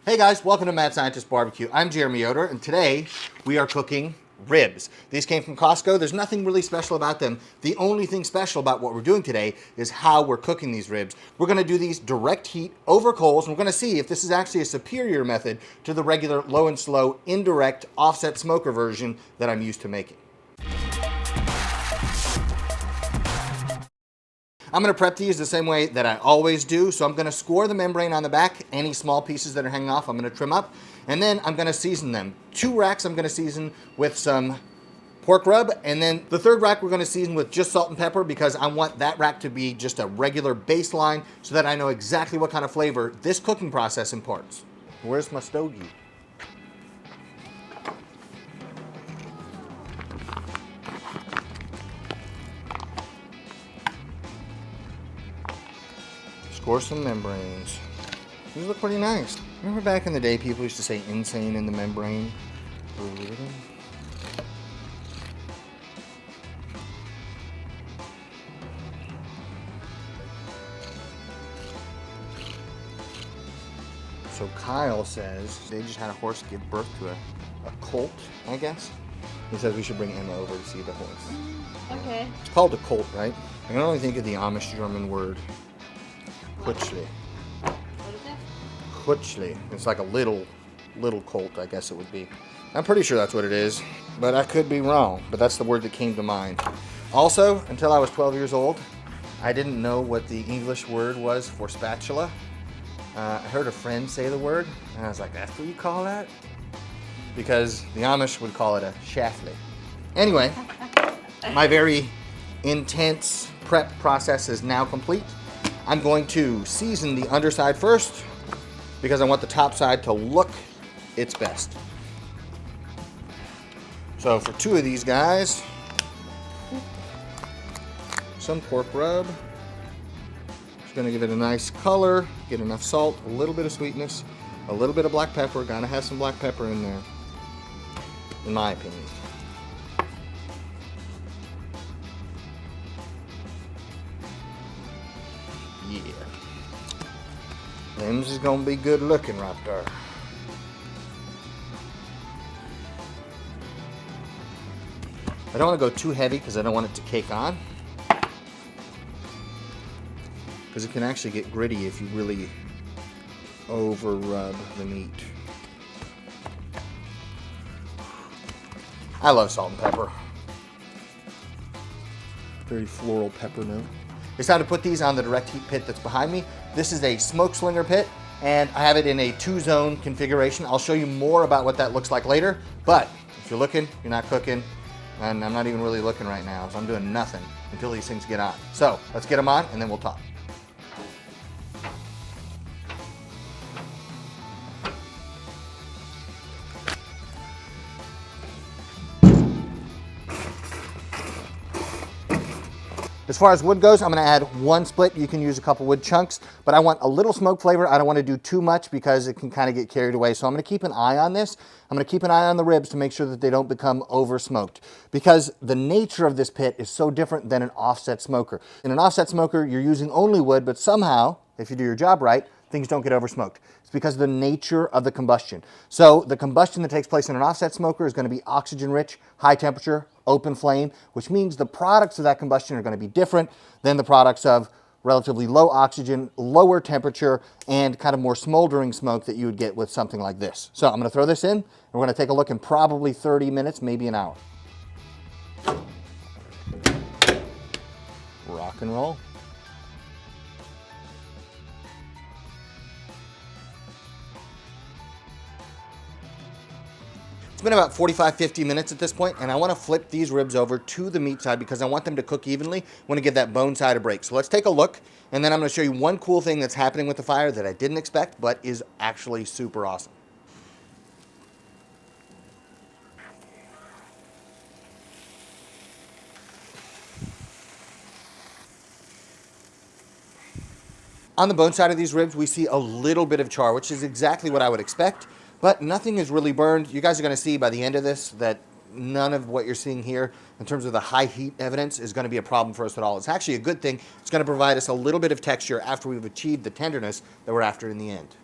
Hey guys, welcome to Mad Scientist Barbecue. I'm Jeremy Yoder, and today we are cooking ribs. These came from Costco. There's nothing really special about them. The only thing special about what we're doing today is how we're cooking these ribs. We're gonna do these direct heat over coals, and we're gonna see if this is actually a superior method to the regular low and slow, indirect, offset smoker version that I'm used to making. I'm gonna prep these the same way that I always do. So I'm gonna score the membrane on the back. Any small pieces that are hanging off, I'm gonna trim up. And then I'm gonna season them. 2 racks I'm gonna season with some pork rub. And then the 3rd rack we're gonna season with just salt and pepper because I want that rack to be just a regular baseline so that I know exactly what kind of flavor this cooking process imparts. Where's my stogie? Score some membranes. These look pretty nice. Remember back in the day, people used to say insane in the membrane? So Kyle says they just had a horse give birth to a colt, I guess. He says we should bring Emma over to see the horse. Okay. It's called a colt, right? I can only think of the Amish German word. Kutschli. What is it? Kutschli. It's like a little colt, I guess it would be. I'm pretty sure that's what it is, but I could be wrong. But that's the word that came to mind. Also, until I was 12 years old, I didn't know what the English word was for spatula. I heard a friend say the word, and I was like, that's what you call that? Because the Amish would call it a shaftly. Anyway, my very intense prep process is now complete. I'm going to season the underside first because I want the top side to look its best. So for 2 of these guys, some pork rub. Just gonna give it a nice color, get enough salt, a little bit of sweetness, a little bit of black pepper. Gotta have some black pepper in there, in my opinion. Yeah. Them's is gonna be good looking right there. I don't want to go too heavy because I don't want it to cake on. Because it can actually get gritty if you really over rub the meat. I love salt and pepper. Very floral pepper note. It's time to put these on the direct heat pit that's behind me. This is a smoke slinger pit, and I have it in a 2-zone configuration. I'll show you more about what that looks like later, but if you're looking, you're not cooking, and I'm not even really looking right now, so I'm doing nothing until these things get on. So let's get them on, and then we'll talk. As far as wood goes, I'm gonna add 1 split. You can use a couple wood chunks, but I want a little smoke flavor. I don't wanna do too much because it can kind of get carried away. So I'm gonna keep an eye on this. I'm gonna keep an eye on the ribs to make sure that they don't become over smoked because the nature of this pit is so different than an offset smoker. In an offset smoker, you're using only wood, but somehow, if you do your job right, things don't get over smoked. It's because of the nature of the combustion. So the combustion that takes place in an offset smoker is gonna be oxygen rich, high temperature, open flame, which means the products of that combustion are gonna be different than the products of relatively low oxygen, lower temperature, and kind of more smoldering smoke that you would get with something like this. So I'm gonna throw this in, and we're gonna take a look in probably 30 minutes, maybe an hour. Rock and roll. It's been about 45, 50 minutes at this point, and I want to flip these ribs over to the meat side because I want them to cook evenly. I want to give that bone side a break. So let's take a look, and then I'm going to show you one cool thing that's happening with the fire that I didn't expect, but is actually super awesome. On the bone side of these ribs, we see a little bit of char, which is exactly what I would expect, but nothing is really burned. You guys are gonna see by the end of this that none of what you're seeing here in terms of the high heat evidence is gonna be a problem for us at all. It's actually a good thing. It's gonna provide us a little bit of texture after we've achieved the tenderness that we're after in the end.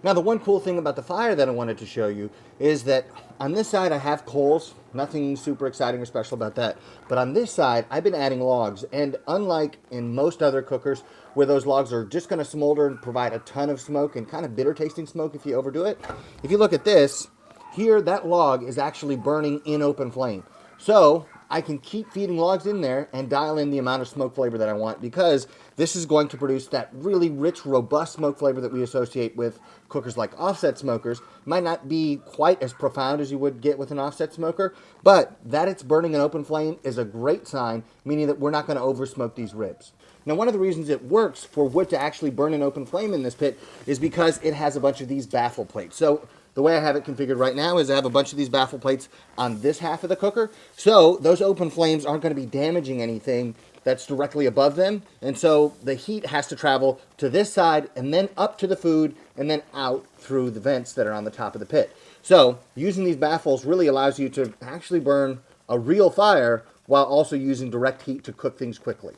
Now, the one cool thing about the fire that I wanted to show you is that on this side I have coals, nothing super exciting or special about that. But on this side, I've been adding logs, and unlike in most other cookers where those logs are just going to smolder and provide a ton of smoke and kind of bitter tasting smoke if you overdo it, if you look at this, here that log is actually burning in open flame. So I can keep feeding logs in there and dial in the amount of smoke flavor that I want, because this is going to produce that really rich, robust smoke flavor that we associate with cookers like offset smokers. Might not be quite as profound as you would get with an offset smoker, but that it's burning an open flame is a great sign, meaning that we're not going to over smoke these ribs. Now, one of the reasons it works for wood to actually burn an open flame in this pit is because it has a bunch of these baffle plates. So the way I have it configured right now is I have a bunch of these baffle plates on this half of the cooker. So those open flames aren't going to be damaging anything that's directly above them. And so the heat has to travel to this side and then up to the food and then out through the vents that are on the top of the pit. So using these baffles really allows you to actually burn a real fire while also using direct heat to cook things quickly.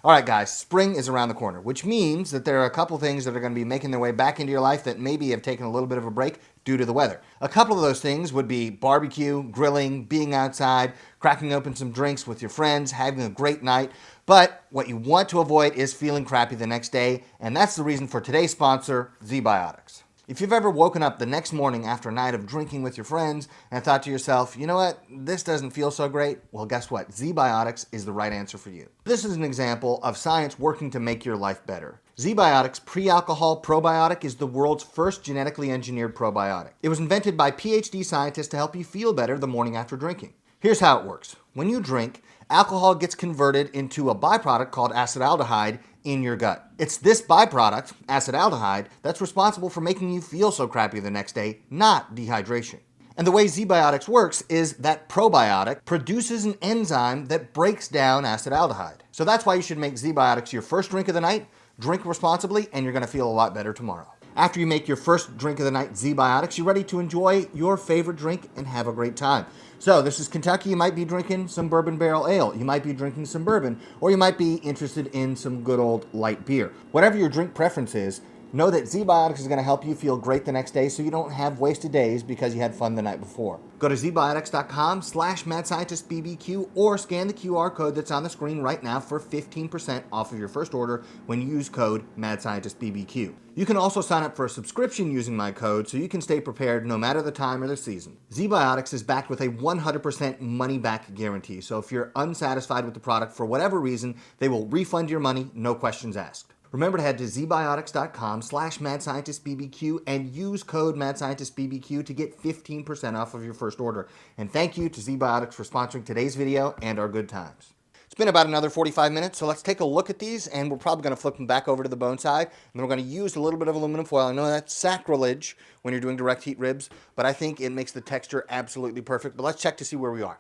All right, guys, spring is around the corner, which means that there are a couple things that are going to be making their way back into your life that maybe have taken a little bit of a break due to the weather. A couple of those things would be barbecue, grilling, being outside, cracking open some drinks with your friends, having a great night. But what you want to avoid is feeling crappy the next day, and that's the reason for today's sponsor, ZBiotics. If you've ever woken up the next morning after a night of drinking with your friends and thought to yourself, you know what, this doesn't feel so great, well, guess what? ZBiotics is the right answer for you. This is an example of science working to make your life better. ZBiotics Pre-Alcohol Probiotic is the world's first genetically engineered probiotic. It was invented by PhD scientists to help you feel better the morning after drinking. Here's how it works. When you drink, alcohol gets converted into a byproduct called acetaldehyde in your gut. It's this byproduct, acetaldehyde, that's responsible for making you feel so crappy the next day, not dehydration. And the way ZBiotics works is that probiotic produces an enzyme that breaks down acetaldehyde. So that's why you should make ZBiotics your first drink of the night, drink responsibly, and you're going to feel a lot better tomorrow. After you make your first drink of the night, ZBiotics, you're ready to enjoy your favorite drink and have a great time. So this is Kentucky. You might be drinking some bourbon barrel ale. You might be drinking some bourbon, or you might be interested in some good old light beer. Whatever your drink preference is, know that ZBiotics is going to help you feel great the next day so you don't have wasted days because you had fun the night before. Go to zbiotics.com/MadScientistBBQ or scan the QR code that's on the screen right now for 15% off of your first order when you use code MadScientistBBQ. You can also sign up for a subscription using my code so you can stay prepared no matter the time or the season. ZBiotics is backed with a 100% money-back guarantee, so if you're unsatisfied with the product for whatever reason, they will refund your money, no questions asked. Remember to head to zbiotics.com/MadScientistBBQ and use code MadScientistBBQ to get 15% off of your first order. And thank you to ZBiotics for sponsoring today's video and our good times. It's been about another 45 minutes, so let's take a look at these, and we're probably going to flip them back over to the bone side, and then we're going to use a little bit of aluminum foil. I know that's sacrilege when you're doing direct heat ribs, but I think it makes the texture absolutely perfect. But let's check to see where we are.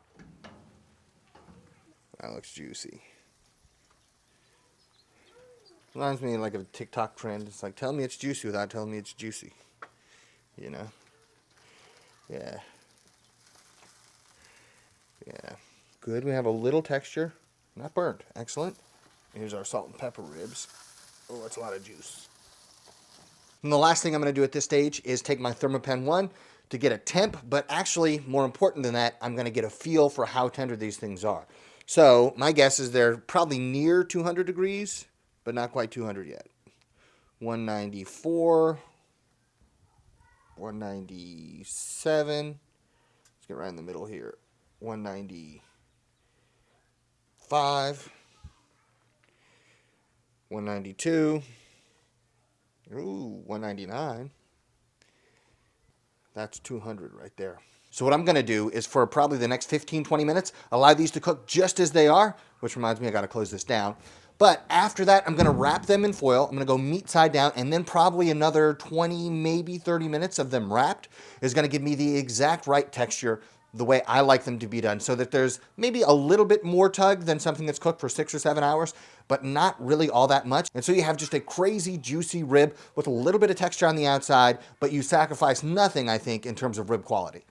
That looks juicy. Reminds me like of a TikTok trend. It's like, tell me it's juicy without telling me it's juicy. You know? Yeah. Yeah. Good. We have a little texture. Not burnt. Excellent. Here's our salt and pepper ribs. Oh, that's a lot of juice. And the last thing I'm going to do at this stage is take my Thermopen 1 to get a temp, but actually, more important than that, I'm going to get a feel for how tender these things are. So, my guess is they're probably near 200 degrees. But not quite 200 yet. 194, 197. Let's get right in the middle here. 195, 192. Ooh, 199. That's 200 right there. So what I'm going to do is for probably the next 15-20 minutes, allow these to cook just as they are, which reminds me I got to close this down. But after that, I'm going to wrap them in foil. I'm going to go meat side down, and then probably another 20, maybe 30 minutes of them wrapped is going to give me the exact right texture, the way I like them to be done, so that there's maybe a little bit more tug than something that's cooked for 6 or 7 hours, but not really all that much. And so you have just a crazy, juicy rib with a little bit of texture on the outside, but you sacrifice nothing, I think, in terms of rib quality.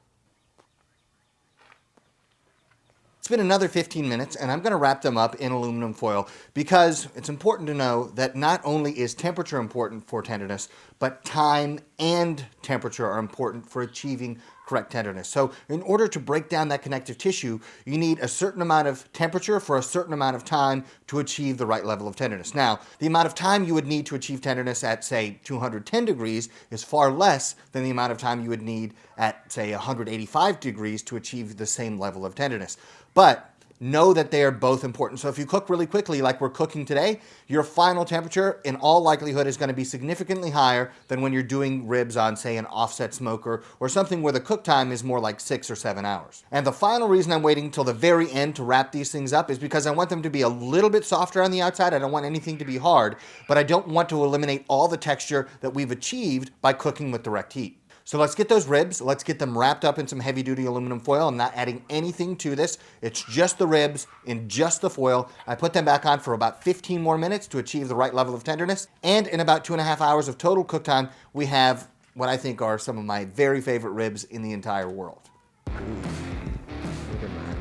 It's been another 15 minutes, and I'm going to wrap them up in aluminum foil because it's important to know that not only is temperature important for tenderness, but time and temperature are important for achieving correct tenderness. So in order to break down that connective tissue, you need a certain amount of temperature for a certain amount of time to achieve the right level of tenderness. Now, the amount of time you would need to achieve tenderness at, say, 210 degrees is far less than the amount of time you would need at, say, 185 degrees to achieve the same level of tenderness. But know that they are both important. So if you cook really quickly like we're cooking today, your final temperature in all likelihood is going to be significantly higher than when you're doing ribs on, say, an offset smoker or something where the cook time is more like 6 or 7 hours. And the final reason I'm waiting till the very end to wrap these things up is because I want them to be a little bit softer on the outside. I don't want anything to be hard, but I don't want to eliminate all the texture that we've achieved by cooking with direct heat. So let's get those ribs, let's get them wrapped up in some heavy duty aluminum foil. I'm not adding anything to this. It's just the ribs in just the foil. I put them back on for about 15 more minutes to achieve the right level of tenderness. And in about 2.5 hours of total cook time, we have what I think are some of my very favorite ribs in the entire world. Ooh, look at that.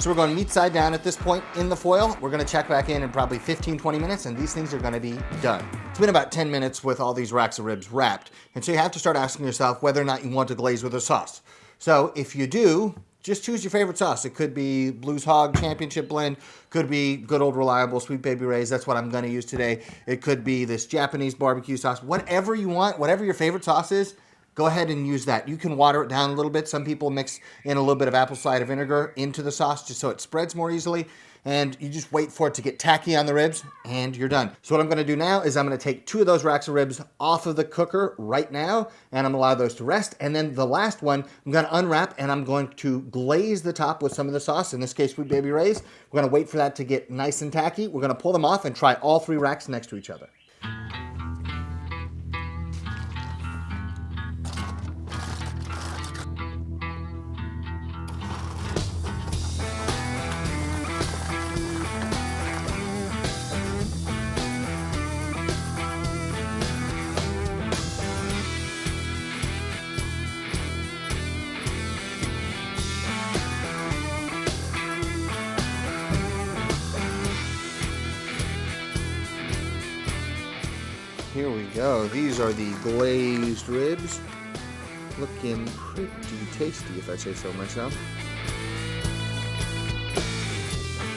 So we're going meat side down at this point in the foil. We're going to check back in probably 15-20 minutes, and these things are going to be done. It's been about 10 minutes with all these racks of ribs wrapped, and so you have to start asking yourself whether or not you want to glaze with a sauce. So if you do, just choose your favorite sauce. It could be Blues Hog Championship Blend, could be good old reliable Sweet Baby Ray's. That's what I'm going to use today. It could be this Japanese barbecue sauce. Whatever you want, whatever your favorite sauce is, go ahead and use that. You can water it down a little bit. Some people mix in a little bit of apple cider vinegar into the sauce just so it spreads more easily. And you just wait for it to get tacky on the ribs and you're done. So what I'm going to do now is I'm going to take 2 of those racks of ribs off of the cooker right now, and I'm going to allow those to rest. And then the last one, I'm going to unwrap and I'm going to glaze the top with some of the sauce, in this case, Sweet Baby Ray's. We're going to wait for that to get nice and tacky. We're going to pull them off and try all 3 racks next to each other. Here we go. These are the glazed ribs. Looking pretty tasty, if I say so myself.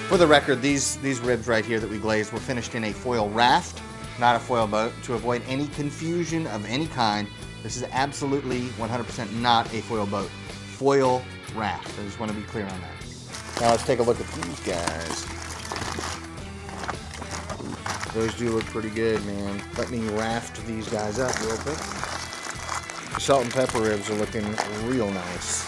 For the record, these ribs right here that we glazed were finished in a foil raft, not a foil boat. To avoid any confusion of any kind, this is absolutely 100% not a foil boat. Foil raft. I just want to be clear on that. Now let's take a look at these guys. Those do look pretty good, man. Let me raft these guys up real quick. The salt and pepper ribs are looking real nice.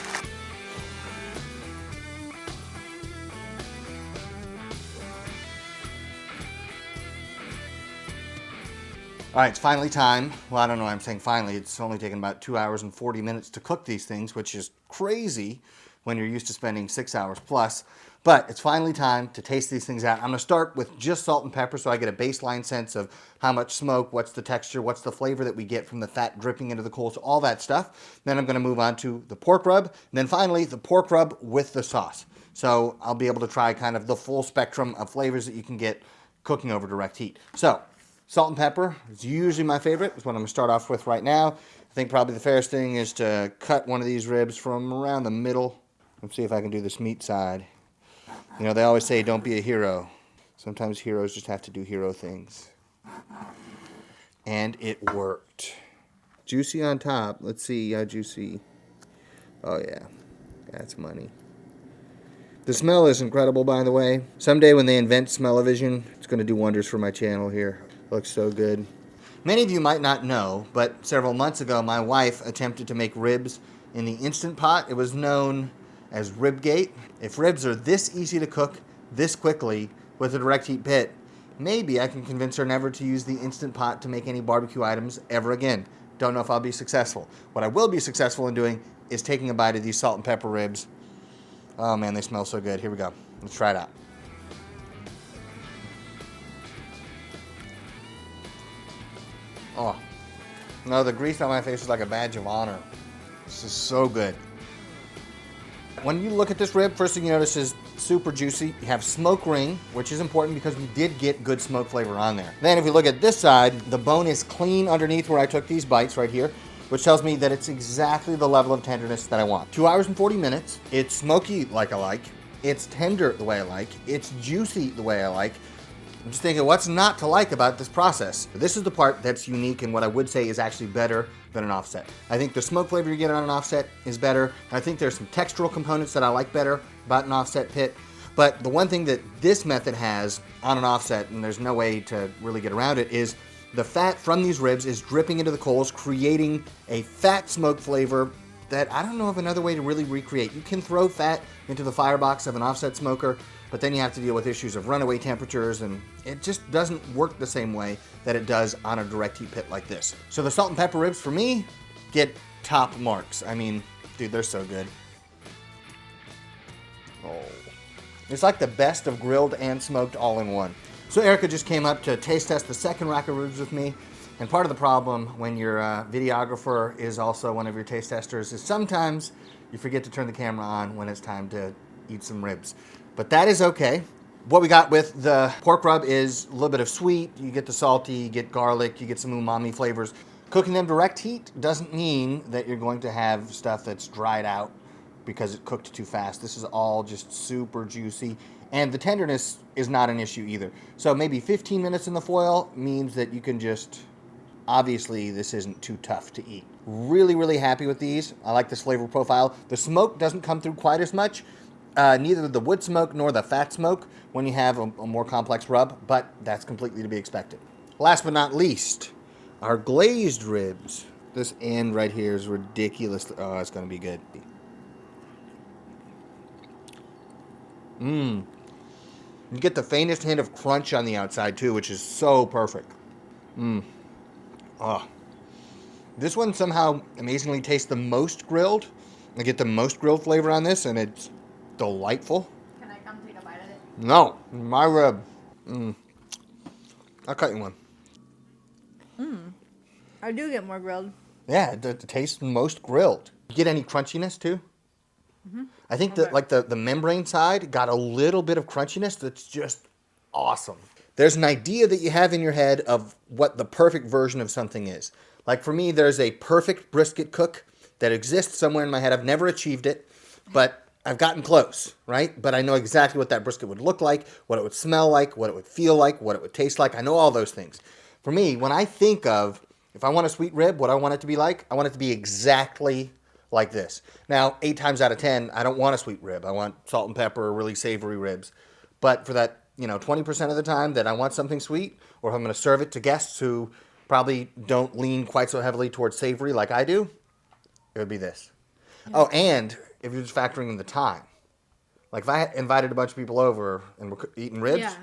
All right, it's finally time. Well, I don't know why I'm saying finally. It's only taken about 2 hours and 40 minutes to cook these things, which is crazy when you're used to spending 6 hours plus. But it's finally time to taste these things out. I'm going to start with just salt and pepper so I get a baseline sense of how much smoke, what's the texture, what's the flavor that we get from the fat dripping into the coals, all that stuff. Then I'm going to move on to the pork rub. And then finally, the pork rub with the sauce. So I'll be able to try kind of the full spectrum of flavors that you can get cooking over direct heat. So salt and pepper is usually my favorite. It's what I'm going to start off with right now. I think probably the fairest thing is to cut one of these ribs from around the middle. Let's see if I can do this meat side. You know, they always say don't be a hero. Sometimes heroes just have to do hero things. And it worked. Juicy on top. Let's see how juicy. Oh yeah, that's money. The smell is incredible, by the way. Someday when they invent smell-o-vision, it's going to do wonders for my channel here. Looks so good. Many of you might not know, but several months ago, my wife attempted to make ribs in the Instant Pot. It was known as Ribgate. If ribs are this easy to cook this quickly with a direct heat pit, maybe I can convince her never to use the Instant Pot to make any barbecue items ever again. Don't know if I'll be successful. What I will be successful in doing is taking a bite of these salt and pepper ribs. Oh man, they smell so good. Here we go. Let's try it out. Oh, no, the grease on my face is like a badge of honor. This is so good. When you look at this rib, first thing you notice is super juicy. You have smoke ring, which is important because we did get good smoke flavor on there. Then if you look at this side, the bone is clean underneath where I took these bites right here, which tells me that it's exactly the level of tenderness that I want. 2 hours and 40 minutes. It's smoky like I like. It's tender the way I like. It's juicy the way I like. I'm just thinking, what's not to like about this process? This is the part that's unique and what I would say is actually better than an offset. I think the smoke flavor you get on an offset is better. I think there's some textural components that I like better about an offset pit. But the one thing that this method has on an offset, and there's no way to really get around it, is the fat from these ribs is dripping into the coals, creating a fat smoke flavor that I don't know of another way to really recreate. You can throw fat into the firebox of an offset smoker, but then you have to deal with issues of runaway temperatures, and it just doesn't work the same way that it does on a direct heat pit like this. So the salt and pepper ribs, for me, get top marks. I mean, dude, they're so good. Oh. It's like the best of grilled and smoked all in one. So Erica just came up to taste test the second rack of ribs with me. And part of the problem when your videographer is also one of your taste testers is sometimes you forget to turn the camera on when it's time to eat some ribs. But that is okay. What we got with the pork rub is a little bit of sweet. You get the salty, you get garlic, you get some umami flavors. Cooking them direct heat doesn't mean that you're going to have stuff that's dried out because it cooked too fast. This is all just super juicy. And the tenderness is not an issue either. So maybe 15 minutes in the foil means that you can just, obviously this isn't too tough to eat. Really, really happy with these. I like this flavor profile. The smoke doesn't come through quite as much. Neither the wood smoke nor the fat smoke when you have a more complex rub, but that's completely to be expected. Last but not least, our glazed ribs. This end right here is ridiculous. Oh, it's gonna be good. You get the faintest hint of crunch on the outside too, which is so perfect. Oh. This one somehow amazingly tastes the most grilled. I get the most grilled flavor on this, and it's delightful. Can I come take a bite of it? No, my rib. I'll cut you one. I do get more grilled. Yeah, it tastes most grilled. You get any crunchiness too? I think that like the membrane side got a little bit of crunchiness that's just awesome. There's an idea that you have in your head of what the perfect version of something is. Like for me, there's a perfect brisket cook that exists somewhere in my head. I've never achieved it, but I've gotten close, right? But I know exactly what that brisket would look like, what it would smell like, what it would feel like, what it would taste like. I know all those things. For me, when I think of, if I want a sweet rib, what I want it to be like, I want it to be exactly like this. Now, 8 times out of 10, I don't want a sweet rib. I want salt and pepper, really savory ribs. But for that, 20% of the time that I want something sweet, or if I'm going to serve it to guests who probably don't lean quite so heavily towards savory like I do, it would be this. Yeah. Oh, and if you're just factoring in the time. Like if I invited a bunch of people over and we're eating ribs.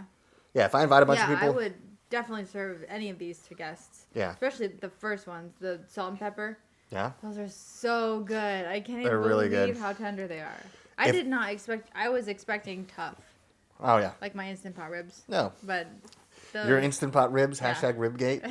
Yeah, if I invite a bunch of people. Yeah, I would definitely serve any of these to guests. Yeah. Especially the first ones, the salt and pepper. Yeah. Those are so good. I can't even really believe good. how tender they are. I was expecting tough. Oh, yeah. Like my Instant Pot ribs. No. But your Instant Pot ribs, yeah. #Ribgate.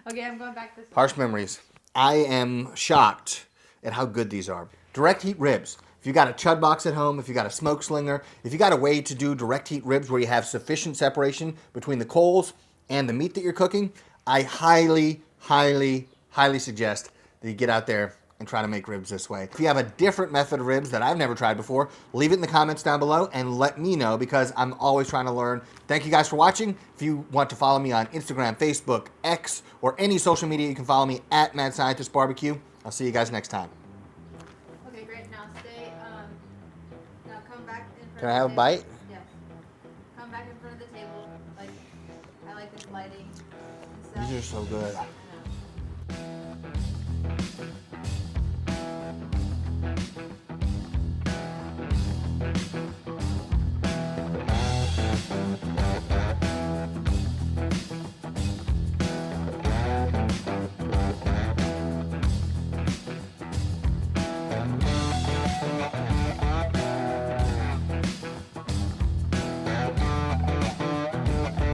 Okay, I'm going back this way. Harsh memories. I am shocked at how good these are. Direct heat ribs. If you got a chud box at home, if you got a smoke slinger, if you got a way to do direct heat ribs where you have sufficient separation between the coals and the meat that you're cooking, I highly, highly, highly suggest that you get out there and try to make ribs this way. If you have a different method of ribs that I've never tried before, leave it in the comments down below and let me know because I'm always trying to learn. Thank you guys for watching. If you want to follow me on Instagram, Facebook, X, or any social media, you can follow me at Mad Scientist Barbecue. I'll see you guys next time. Okay, great. Now stay, now come back in front of the table. Can I have a bite? Yes. Come back in front of the table. Like, I like this lighting and stuff. These are so good. I know.